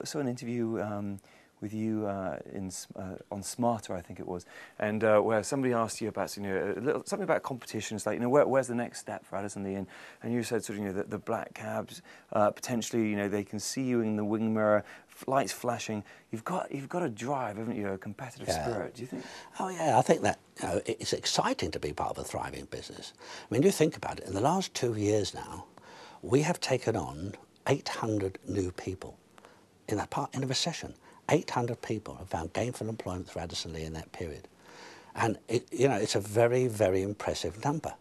saw an interview with you on Smarter, I think it was, and where somebody asked you about something about competitions, like where's the next step for Addison Lee, and you said sort of the black cabs potentially they can see you in the wing mirror, lights flashing. You've got a drive, haven't you? A competitive spirit. Do you think? Oh yeah, I think that it's exciting to be part of a thriving business. I mean, you think about it. In the last 2 years now, we have taken on 800 new people in a recession. 800 people have found gainful employment through Addison Lee in that period. And it's a very, very impressive number.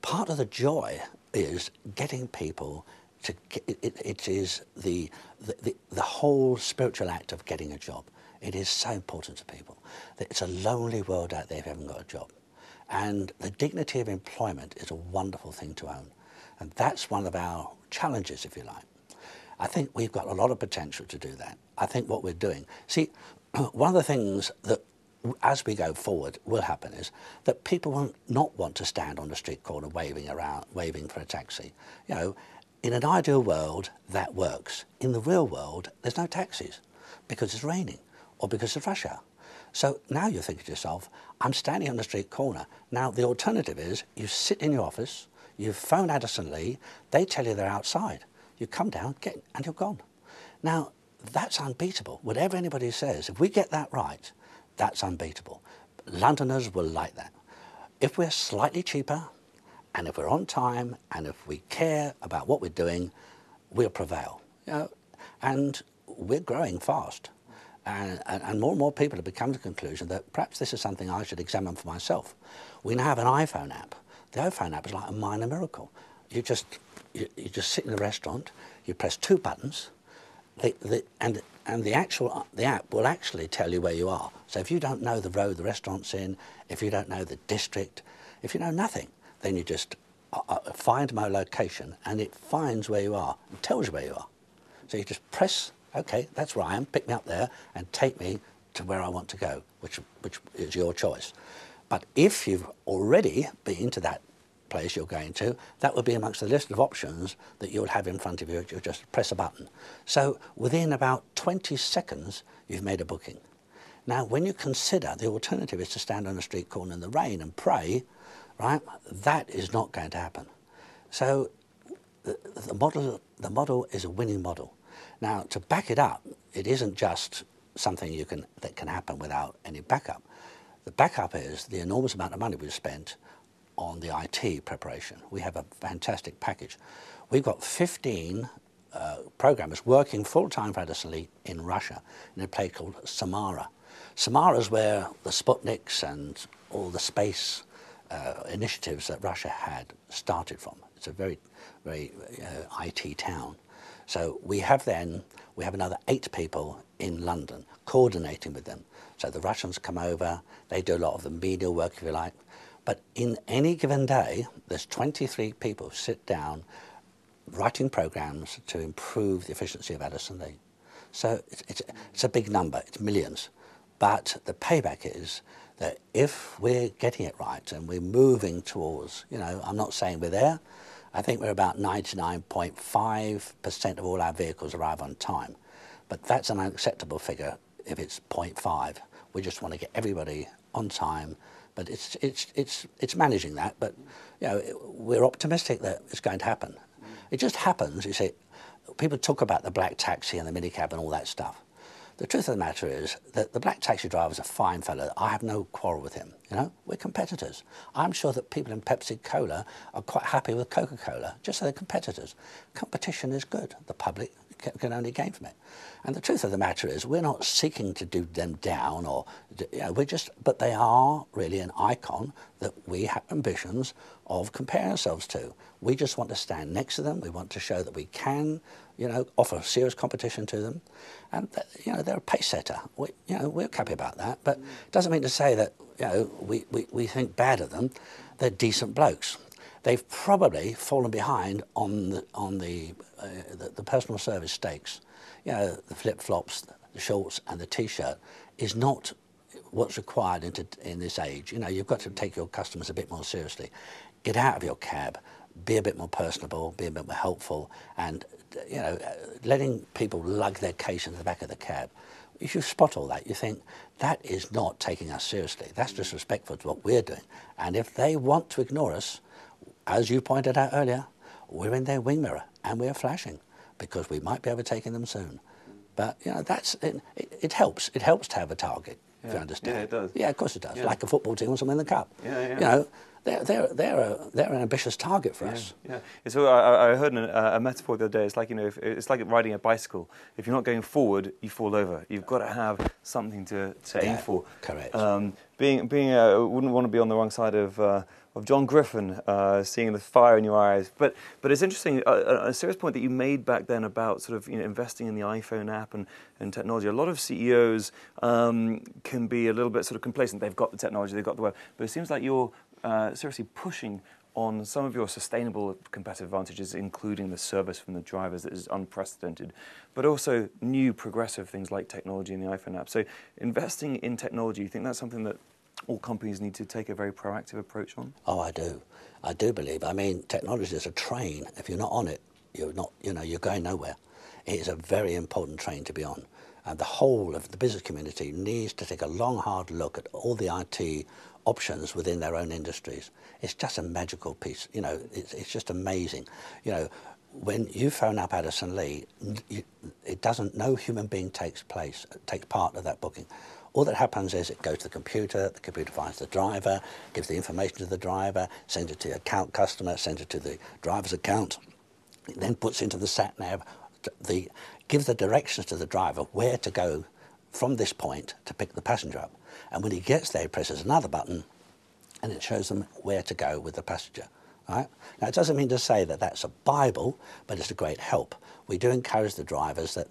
Part of the joy is getting people to, it is the whole spiritual act of getting a job. It is so important to people. It's a lonely world out there if you haven't got a job. And the dignity of employment is a wonderful thing to own. And that's one of our challenges, if you like. I think we've got a lot of potential to do that. I think what we're doing, see, one of the things that as we go forward will happen is that people will not want to stand on the street corner waving for a taxi. In an ideal world, that works. In the real world, there's no taxis because it's raining or because of rush hour. So now you're thinking to yourself, I'm standing on the street corner. Now the alternative is you sit in your office, you phone Addison Lee, they tell you they're outside. You come down, and you're gone. Now, that's unbeatable. Whatever anybody says, if we get that right, that's unbeatable. Londoners will like that. If we're slightly cheaper, and if we're on time, and if we care about what we're doing, we'll prevail. And we're growing fast. And more and more people have come to the conclusion that perhaps this is something I should examine for myself. We now have an iPhone app. The iPhone app is like a minor miracle. You just sit in a restaurant, you press 2 buttons, and the app will actually tell you where you are. So if you don't know the road the restaurant's in, if you don't know the district, if you know nothing, then you just find my location, and it finds where you are and tells you where you are. So you just press, okay, that's where I am, pick me up there and take me to where I want to go, which is your choice. But if you've already been to that place you're going to, that would be amongst the list of options that you'll have in front of you. You'll just press a button. So within about 20 seconds, you've made a booking. Now, when you consider the alternative is to stand on a street corner in the rain and pray, right, that is not going to happen. So the model is a winning model. Now, to back it up, it isn't just something that can happen without any backup. The backup is the enormous amount of money we've spent on the IT preparation. We have a fantastic package. We've got 15 programmers working full-time for Addison Lee in Russia in a place called Samara. Samara is where the Sputniks and all the space initiatives that Russia had started from. It's a very, very IT town. So we have another 8 people in London coordinating with them. So the Russians come over, they do a lot of the media work, if you like. But in any given day, there's 23 people who sit down writing programs to improve the efficiency of Addison Lee. So it's a big number, it's millions. But the payback is that if we're getting it right and we're moving towards, I'm not saying we're there, I think we're about 99.5% of all our vehicles arrive on time. But that's an unacceptable figure if it's 0.5. We just want to get everybody on time. But it's managing that. But we're optimistic that it's going to happen. It just happens. You see, people talk about the black taxi and the minicab and all that stuff. The truth of the matter is that the black taxi driver is a fine fellow. I have no quarrel with him. We're competitors. I'm sure that people in Pepsi-Cola are quite happy with Coca-Cola, just so they're competitors. Competition is good. The public can only gain from it. And the truth of the matter is we're not seeking to do them down but they are really an icon that we have ambitions of comparing ourselves to. We just want to stand next to them. We want to show that we can, offer serious competition to them. And, they're a pace setter. We're happy about that. But it doesn't mean to say that, we think bad of them. They're decent blokes. They've probably fallen behind on the personal service stakes. The flip-flops, the shorts and the T-shirt is not what's required in this age. You've got to take your customers a bit more seriously. Get out of your cab, be a bit more personable, be a bit more helpful, and letting people lug their case in the back of the cab. If you spot all that, you think that is not taking us seriously. That's disrespectful to what we're doing. And if they want to ignore us, as you pointed out earlier, we're in their wing mirror and we're flashing because we might be overtaking them soon. But that's it helps. It helps to have a target. Yeah. If you understand. Yeah, it does. Yeah, of course it does. Yeah. Like a football team or something in the cup. Yeah. They're an ambitious target for us. Yeah. So I heard a metaphor the other day. It's like it's like riding a bicycle. If you're not going forward, you fall over. You've got to have something to aim for. Correct. Wouldn't want to be on the wrong side of John Griffin, seeing the fire in your eyes. But it's interesting, a serious point that you made back then about sort of investing in the iPhone app and technology. A lot of CEOs can be a little bit sort of complacent. They've got the technology, they've got the web, but it seems like you're seriously pushing on some of your sustainable competitive advantages, including the service from the drivers that is unprecedented, but also new progressive things like technology in the iPhone app. So investing in technology, you think that's something that all companies need to take a very proactive approach on? Oh, I do. I do believe. I mean, technology is a train. If you're not on it, you're going nowhere. It is a very important train to be on. And the whole of the business community needs to take a long, hard look at all the IT options within their own industries. It's just a magical piece. It's just amazing. When you phone up Addison Lee, no human being takes part of that booking. All that happens is it goes to the computer finds the driver, gives the information to the driver, sends it to the account customer, sends it to the driver's account, it then puts into the sat-nav, gives the directions to the driver where to go from this point to pick the passenger up. And when he gets there, he presses another button and it shows them where to go with the passenger. Right? Now, it doesn't mean to say that that's a Bible, but it's a great help. We do encourage the drivers that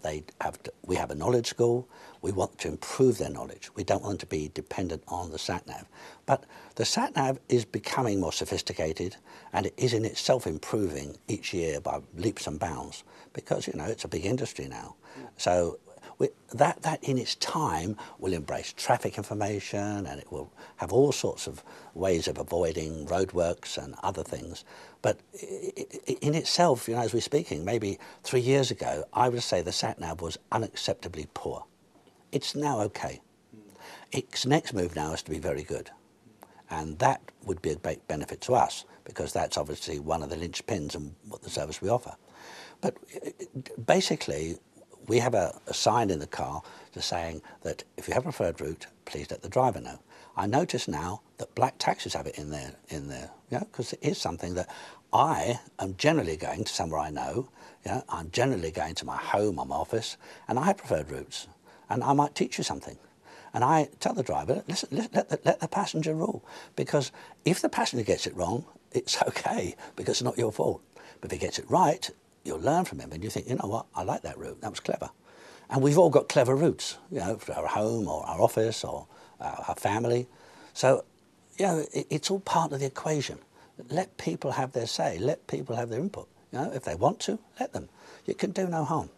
we have a knowledge school. We want to improve their knowledge. We don't want to be dependent on the sat-nav. But the sat-nav is becoming more sophisticated, and it is in itself improving each year by leaps and bounds because, it's a big industry now. So that in its time will embrace traffic information, and it will have all sorts of ways of avoiding roadworks and other things. But in itself, as we're speaking, maybe 3 years ago, I would say the sat-nav was unacceptably poor. It's now okay. Its next move now is to be very good. And that would be a great benefit to us because that's obviously one of the linchpins in what the service we offer. But basically, we have a sign in the car just saying that if you have a preferred route, please let the driver know. I notice now that black taxis have it in there, because it is something that I am generally going to somewhere I know. I'm generally going to my home or my office, and I have preferred routes, and I might teach you something. And I tell the driver, listen, let the passenger rule, because if the passenger gets it wrong, it's okay, because it's not your fault. But if he gets it right, you'll learn from him, and you think, you know what, I like that route, that was clever. And we've all got clever routes, for our home or our office or our family. So, it's all part of the equation. Let people have their say, let people have their input. If they want to, let them. It can do no harm.